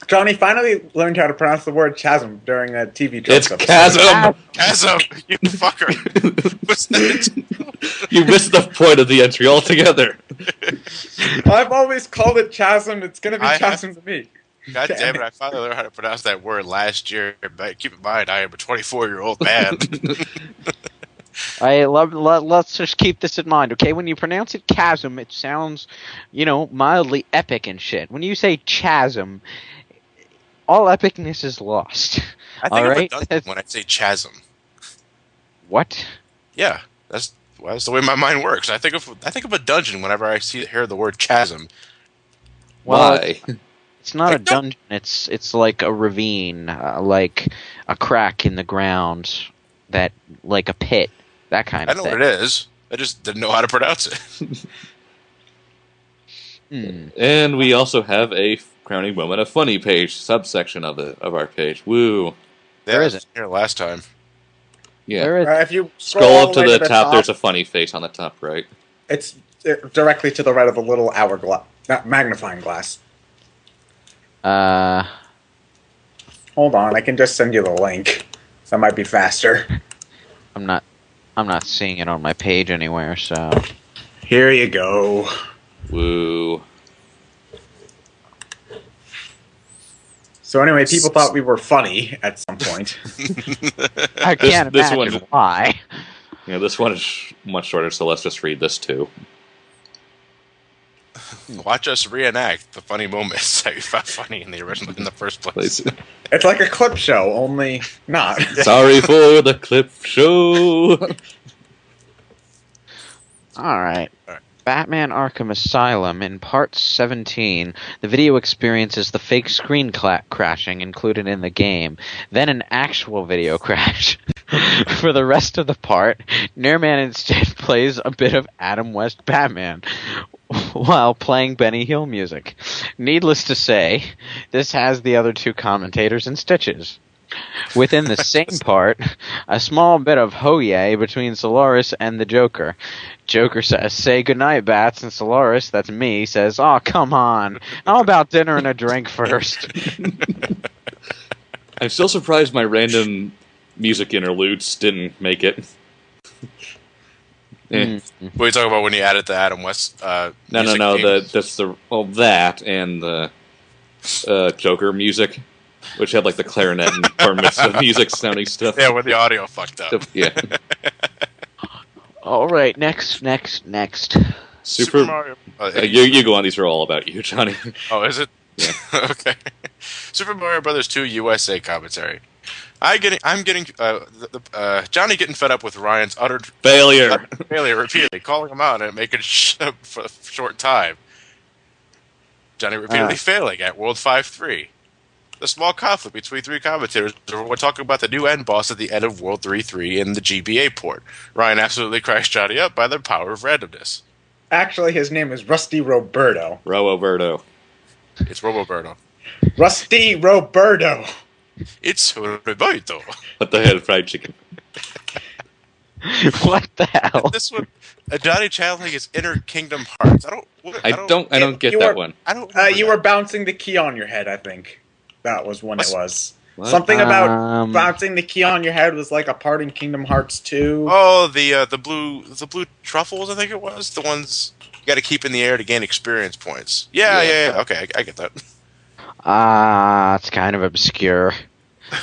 Johnny finally learned how to pronounce the word chasm during a TV It's episode. chasm! Chasm, you fucker. What's that? You missed the point of the entry altogether. I've always called it chasm. It's going to be I- chasm to me. God damn it, I finally learned how to pronounce that word last year. But keep in mind, I am a 24-year-old man. Let's just keep this in mind, okay? When you pronounce it chasm, it sounds, mildly epic and shit. When you say chasm, all epicness is lost. I think All of right? a dungeon when I say chasm. What? Yeah, that's the way my mind works. I think of a dungeon whenever I hear the word chasm. Well, Why? It's not a I don't- dungeon. It's like a ravine, like a crack in the ground, that like a pit, that kind I of know thing. what it is. I just didn't know how to pronounce it. And we also have a crowning moment, a funny page, subsection of our page. Woo. Where Yeah, is I was here last time. Yeah. There is. If you Scroll all up to way the top, there's a funny face on the top right. It's directly to the right of the little hourglass, not magnifying glass. Hold on, I can just send you the link. That might be faster. I'm not seeing it on my page anywhere. So Here you go. Woo. So anyway, people thought we were funny at some point. I can't this imagine one- why. Yeah, this one is much shorter, so let's just read this too. Watch us reenact the funny moments that we found funny in the first place. Please. It's like a clip show, only not. Sorry for the clip show. All right. All right. Batman Arkham Asylum, in Part 17, the video experiences the fake screen crashing included in the game, then an actual video crash. For the rest of the part, Nairman instead plays a bit of Adam West Batman while playing Benny Hill music. Needless to say, this has the other two commentators in stitches. Within the same part, a small bit of ho-yay between Solaris and the Joker. Joker says, "Say goodnight, Bats," and Solaris, that's me, says, "Aw, come on. How about dinner and a drink first?" I'm still surprised my random music interludes didn't make it. Eh. What are you talking about when you added the Adam West? No. music theme? That and the Joker music, which had like the clarinet and bar mitzvah music sounding stuff. Yeah, when the audio fucked up. Yeah. All right, next. Super. Mario. You go on. These are all about you, Johnny. Oh, is it? Yeah. Okay. Super Mario Brothers 2 USA commentary. I'm getting Johnny getting fed up with Ryan's utter Failure. failure repeatedly, calling him out and making for a short time. Johnny repeatedly failing at World 5-3. The small conflict between three commentators we're talking about the new end boss at the end of World 3-3 in the GBA port. Ryan absolutely crashed Johnny up by the power of randomness. Actually, his name is Rusty Roberto. Roberto. It's Roboberto. Rusty Roberto. It's Roberto. What the hell, fried chicken? What the hell? This one, Johnny channeling his inner Kingdom Hearts. I don't get you that were- one. I don't. You were bouncing the key on your head, I think. That was when it was. What? Something about Um, bouncing the key on your head was like a part in Kingdom Hearts 2. Oh, the blue truffles. I think it was the ones. got to keep in the air to gain experience points. Yeah. Okay, I get that. It's kind of obscure.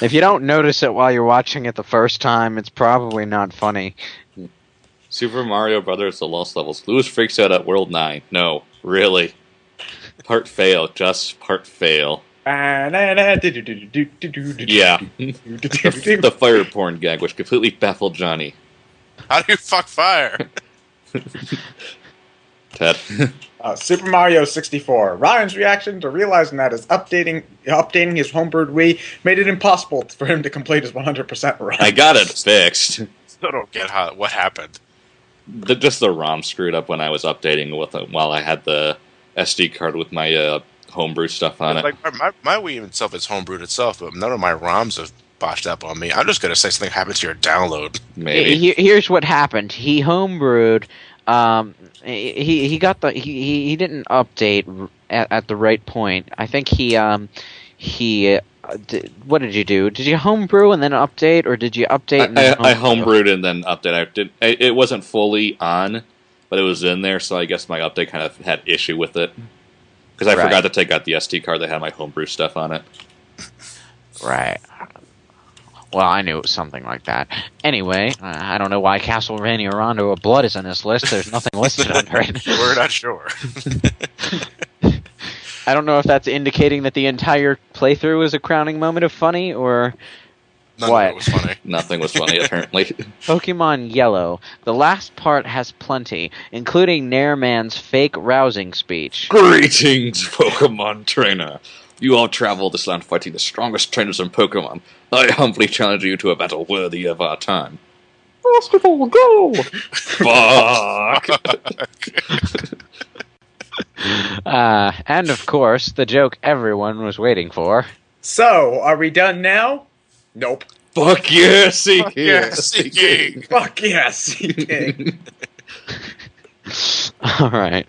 If you don't notice it while you're watching it the first time, it's probably not funny. Super Mario Brothers: The Lost Levels. Lewis freaks out at World 9. No, really. Part fail. Just part fail. Yeah. The fire porn gag, which completely baffled Johnny. How do you fuck fire? Ted. Super Mario 64. Ryan's reaction to realizing that updating his homebrewed Wii made it impossible for him to complete his 100% run. I got it fixed. Still don't get what happened. Just the ROM screwed up when I was updating with it while I had the SD card with my homebrew stuff on it. Like my Wii itself is homebrewed itself, but none of my ROMs have botched up on me. I'm just gonna say something happened to your download. Maybe. Here's what happened. He homebrewed. He didn't update at the right point. I think what did you do? Did you homebrew and then update, or did you update? And then I homebrewed and then update. It wasn't fully on, but it was in there, so I guess my update kind of had issue with it because I forgot to take out the SD card that had my homebrew stuff on it. Right. Well, I knew it was something like that. Anyway, I don't know why Castlevania Rondo of Blood is on this list. There's nothing listed under it. We're not sure. I don't know if that's indicating that the entire playthrough was a crowning moment of funny, or None what? of it was funny. Nothing was funny, apparently. Pokemon Yellow. The last part has plenty, including Nairman's fake rousing speech. Greetings, Pokemon trainer. You all travel this land fighting the strongest trainers in Pokemon. I humbly challenge you to a battle worthy of our time. Basketball, go! Fuck! And of course, the joke everyone was waiting for. So, are we done now? Nope. Fuck yeah, Sea King! Yeah, Sea King! Fuck yes, Sea King. Alright.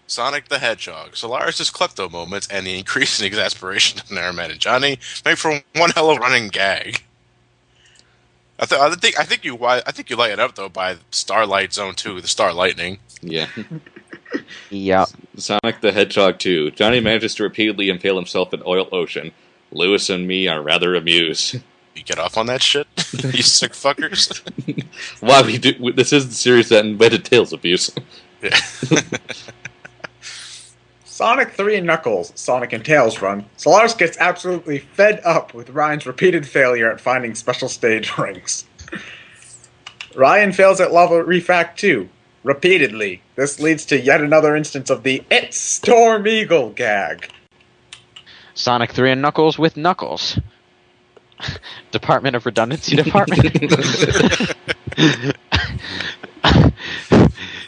Sonic the Hedgehog. Solaris' klepto moments and the increasing exasperation of Nairman and Johnny make for one hell of a running gag. I think you light it up though by Starlight Zone 2, the Star Lightning. Yeah. Yep. Sonic the Hedgehog 2. Johnny manages to repeatedly impale himself in Oil Ocean. Lewis and me are rather amused. You get off on that shit, you sick fuckers. Why we do? This is the series that invented Tails abuse. Yeah. Sonic 3 and Knuckles, Sonic and Tails run. Solaris gets absolutely fed up with Ryan's repeated failure at finding special stage rings. Ryan fails at Lava Reef Act 2. Repeatedly. This leads to yet another instance of the It's Storm Eagle gag. Sonic 3 and Knuckles with Knuckles. Department of Redundancy Department.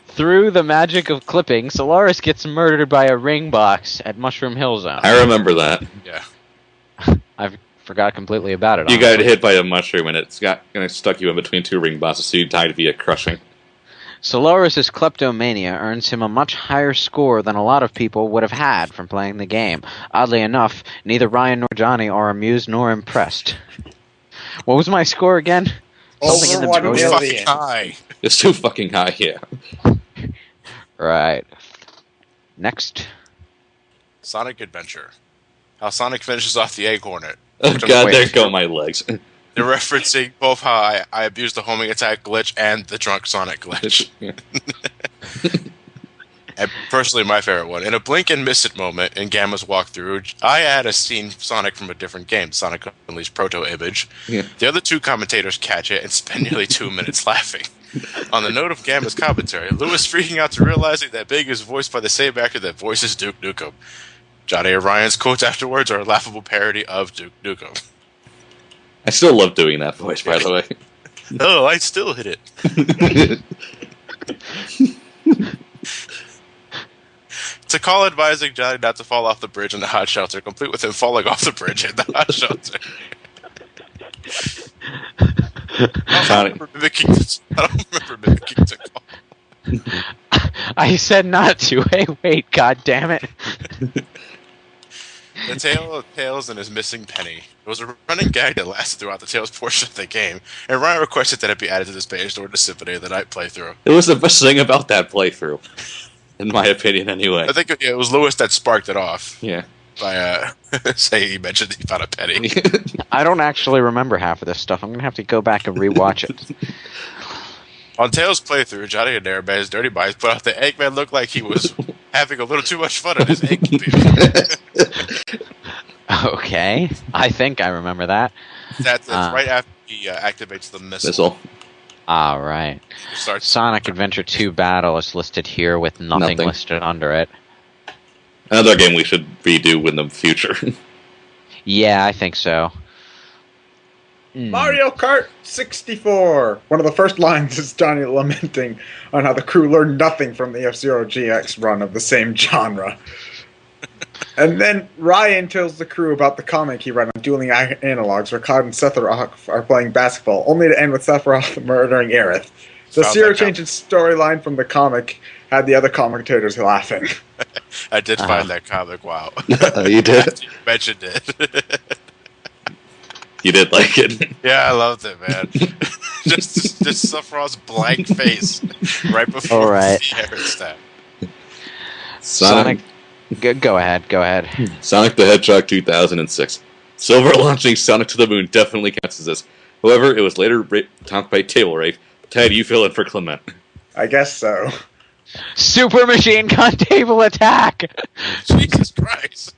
Through the magic of clipping, Solaris gets murdered by a ring box at Mushroom Hill Zone. I remember that. Yeah. I forgot completely about it. You got hit by a mushroom and it stuck you in between two ring bosses, so you died via crushing. Solaris' kleptomania earns him a much higher score than a lot of people would have had from playing the game. Oddly enough, neither Ryan nor Johnny are amused nor impressed. What was my score again? Something in the Over 1 It's million. fucking high. It's too fucking high, yeah. Right. Next. Sonic Adventure. How Sonic finishes off the egg hornet. Oh god, there go my legs. They're referencing both how I abused the homing attack glitch and the drunk Sonic glitch. And personally, my favorite one. In a blink and miss it moment in Gamma's walkthrough, I had a scene Sonic from a different game, Sonic Unleashed Proto Image. Yeah. The other two commentators catch it and spend nearly 2 minutes laughing. On the note of Gamma's commentary, Lewis freaking out to realizing that Big is voiced by the same actor that voices Duke Nukem. Johnny and Ryan's quotes afterwards are a laughable parody of Duke Nukem. I still love doing that voice, by the way. Oh, I still hit it. To call advising Johnny not to fall off the bridge in the hot shelter, complete with him falling off the bridge in the hot shelter. I don't remember mimicking the call. I said not to. Hey, wait, god damn it. The tale of Tails and his missing penny. It was a running gag that lasted throughout the Tails portion of the game, and Ryan requested that it be added to this page during the Symphony of the Night playthrough. It was the best thing about that playthrough, in my opinion, anyway. I think it was Lewis that sparked it off. Yeah. By saying he mentioned he found a penny. I don't actually remember half of this stuff. I'm gonna have to go back and rewatch it. On Tails' playthrough, Johnny and Airman's Dirty Minds put out that Eggman looked like he was having a little too much fun on his egg computer. Okay, I think I remember that. That's right after he activates the Missile. All right. Sonic Adventure 2 Battle is listed here with nothing listed under it. Another game we should redo in the future. Yeah, I think so. Mario Kart 64! One of the first lines is Johnny lamenting on how the crew learned nothing from the F-Zero GX run of the same genre. And then Ryan tells the crew about the comic he read on Dueling Analogs, where Cloud and Sephiroth are playing basketball, only to end with Sephiroth murdering Aerith. The Zero change in storyline from the comic had the other commentators laughing. I did find that comic, wow. You did? You mentioned it. You did like it. Yeah, I loved it, man. just Sephiroth's blank face right before the Aerith stab. Sonic. Go ahead. Sonic the Hedgehog 2006. Silver launching Sonic to the Moon definitely counts as this. However, it was later topped by Table Rape. Ted, you fill in for Clement. I guess so. Super Machine Gun Table Attack! Jesus Christ.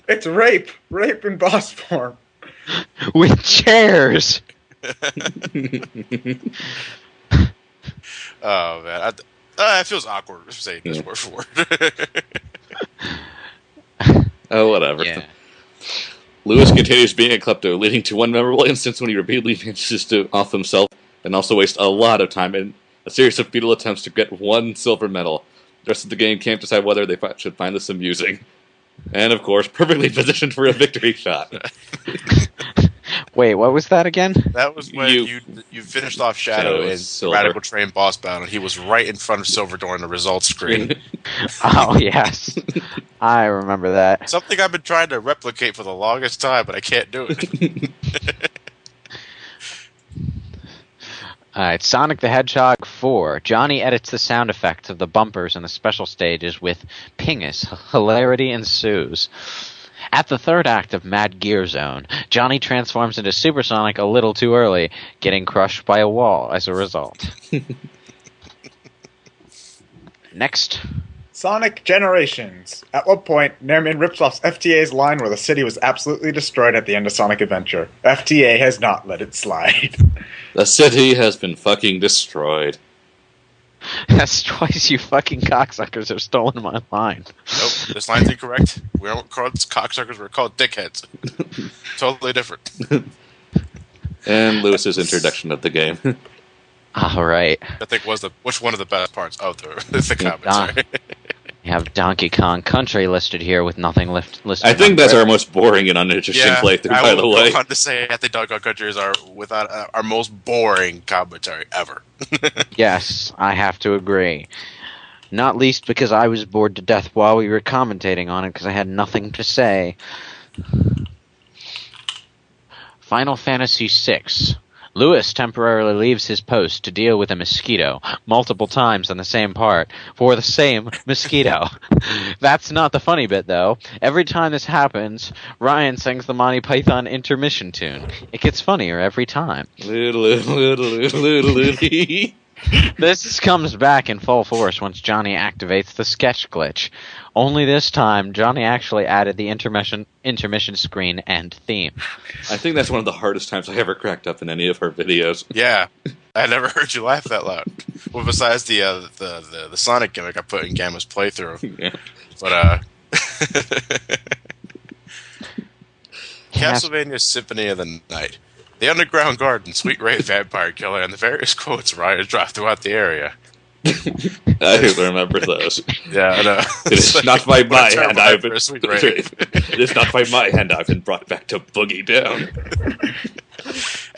It's rape. Rape in boss form. With chairs! Oh, man. It feels awkward saying this word for word. Oh, whatever. Yeah. Lewis continues being a klepto, leading to one memorable instance when he repeatedly manages to off himself and also waste a lot of time in a series of futile attempts to get one silver medal. The rest of the game can't decide whether they should find this amusing. And, of course, perfectly positioned for a victory shot. Wait, what was that again? That was when you finished off Shadow in Radical Train Boss Battle, and he was right in front of Silver during the results screen. Oh, yes. I remember that. Something I've been trying to replicate for the longest time, but I can't do it. Alright, Sonic the Hedgehog 4. Johnny edits the sound effects of the bumpers and the special stages with pingus. Hilarity ensues. At the third act of Mad Gear Zone, Johnny transforms into Supersonic a little too early, getting crushed by a wall as a result. Next. Sonic Generations. At what point, Nairman rips off FTA's line where the city was absolutely destroyed at the end of Sonic Adventure. FTA has not let it slide. The city has been fucking destroyed. That's twice you fucking cocksuckers have stolen my line. Nope, this line's incorrect. We don't call cocksuckers, we're called dickheads. Totally different. And Lewis's introduction of the game. Alright. I think which one of the best parts of the commentary. You have Donkey Kong Country listed here with nothing listed. I think that's our most boring and uninteresting playthrough, by the way. I want to say I think Donkey Kong Country is our most boring commentary ever. Yes, I have to agree. Not least because I was bored to death while we were commentating on it because I had nothing to say. Final Fantasy VI. Lewis temporarily leaves his post to deal with a mosquito multiple times on the same part for the same mosquito. That's not the funny bit, though. Every time this happens, Ryan sings the Monty Python intermission tune. It gets funnier every time. This comes back in full force once Johnny activates the sketch glitch. Only this time, Johnny actually added the intermission screen and theme. I think that's one of the hardest times I ever cracked up in any of her videos. Yeah, I never heard you laugh that loud. Well, besides the Sonic gimmick I put in Gamma's playthrough. Yeah. But Castlevania Symphony of the Night. The Underground Garden, Sweet Ray Vampire Killer, and the various quotes Ryan dropped throughout the area. I remember those. Yeah, I know. It is not by my hand I've been. It is not by my hand I've been brought back to boogie down.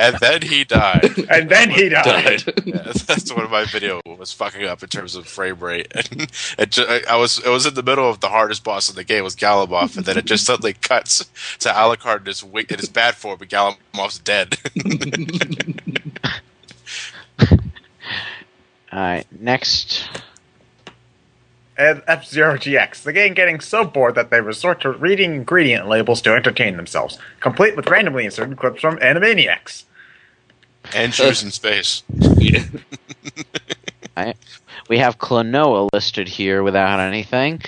And then he died. And then he died. Yeah, that's when my video was fucking up in terms of frame rate. And it was in the middle of the hardest boss in the game, was Galamov, and then it just suddenly cuts to Alucard in his bad form, and Galamov's dead. Alright, next. And F-Zero GX, the game getting so bored that they resort to reading ingredient labels to entertain themselves, complete with randomly inserted clips from Animaniacs. And shoes in space. Yeah. We have Klonoa listed here without anything.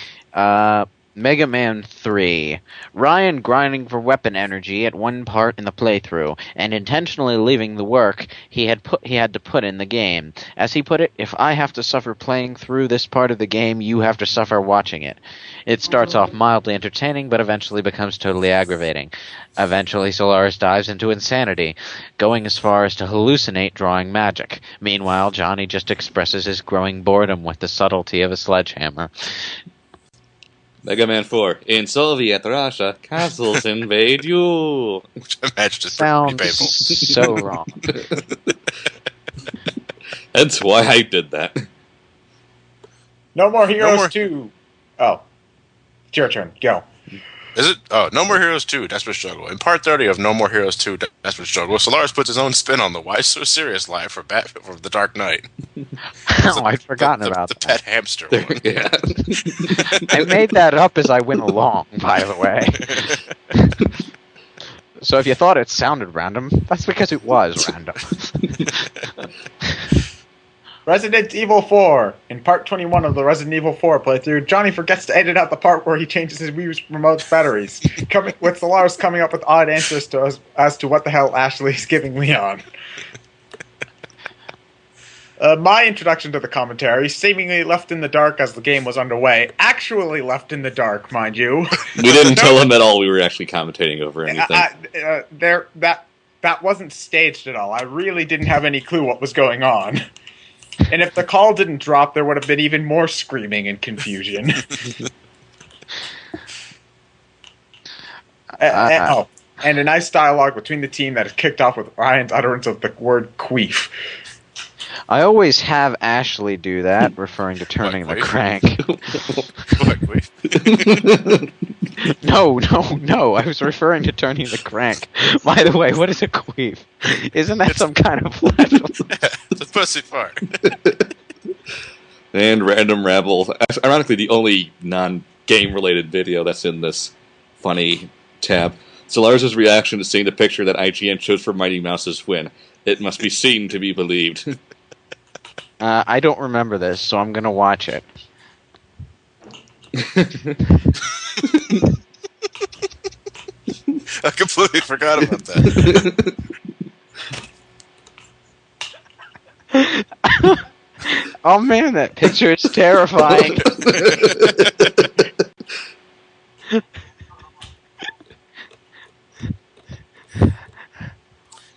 Mega Man 3. Ryan grinding for weapon energy at one part in the playthrough, and intentionally leaving the work he had to put in the game. As he put it, if I have to suffer playing through this part of the game, you have to suffer watching it. It starts off mildly entertaining, but eventually becomes totally aggravating. Eventually, Solaris dives into insanity, going as far as to hallucinate drawing magic. Meanwhile, Johnny just expresses his growing boredom with the subtlety of a sledgehammer. Mega Man 4. In Soviet Russia, castles invade you. Which I imagine is pretty Sounds painful. so wrong. That's why I did that. No More Heroes More- 2. Oh. It's your turn. Go. Is it? Oh, No More Heroes 2, Desperate Struggle. In part 30 of No More Heroes 2, Desperate Struggle, Solaris puts his own spin on the Why So Serious line for The Dark Knight. Oh, I'd forgotten about the that. pet hamster one. Yeah. I made that up as I went along, by the way. So if you thought it sounded random, that's because it was random. Resident Evil 4. In part 21 of the Resident Evil 4 playthrough, Johnny forgets to edit out the part where he changes his Wii Remote's batteries, with Solaris coming up with odd answers as to what the hell Ashley is giving Leon. My introduction to the commentary, seemingly left in the dark as the game was underway, actually left in the dark, mind you. We didn't tell him at all we were actually commentating over anything. That wasn't staged at all. I really didn't have any clue what was going on. And if the call didn't drop, there would have been even more screaming and confusion. And a nice dialogue between the team that is kicked off with Ryan's utterance of the word queef. I always have Ashley do that, referring to turning the crank. What, wait. No, I was referring to turning the crank. By the way, what is a queef? Isn't that some kind of flatulence? It's a pussy fart. And Random Rabble. Ironically, the only non-game related video that's in this funny tab. Solaris' reaction to seeing the picture that IGN chose for Mighty Mouse's win. It must be seen to be believed. I don't remember this, so I'm going to watch it. I completely forgot about that. Oh man, that picture is terrifying.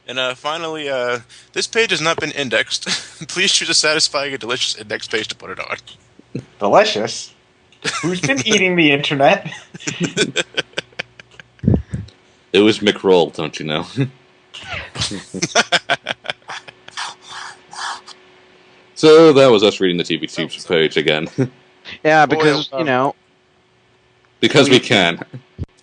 And finally, this page has not been indexed. Please choose a satisfying and delicious index page to put it on. Delicious? Who's been eating the internet? It was McRoll, don't you know? So that was us reading the TVTropes page again. Yeah, because, you know... Because we can.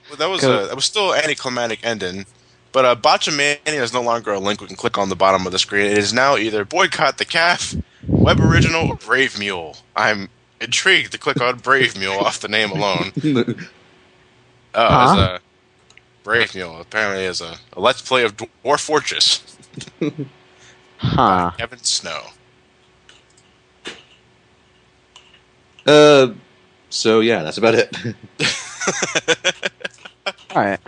Well, that was still an anticlimactic ending. But Botchamania is no longer a link we can click on the bottom of the screen. It is now either Boycott the Calf, Web Original, or Brave Mule. I'm intrigued to click on Brave Mule off the name alone. Brave Mule apparently is a Let's Play of Dwarf Fortress. Huh. Kevin Snow. So yeah, that's about it. Alright.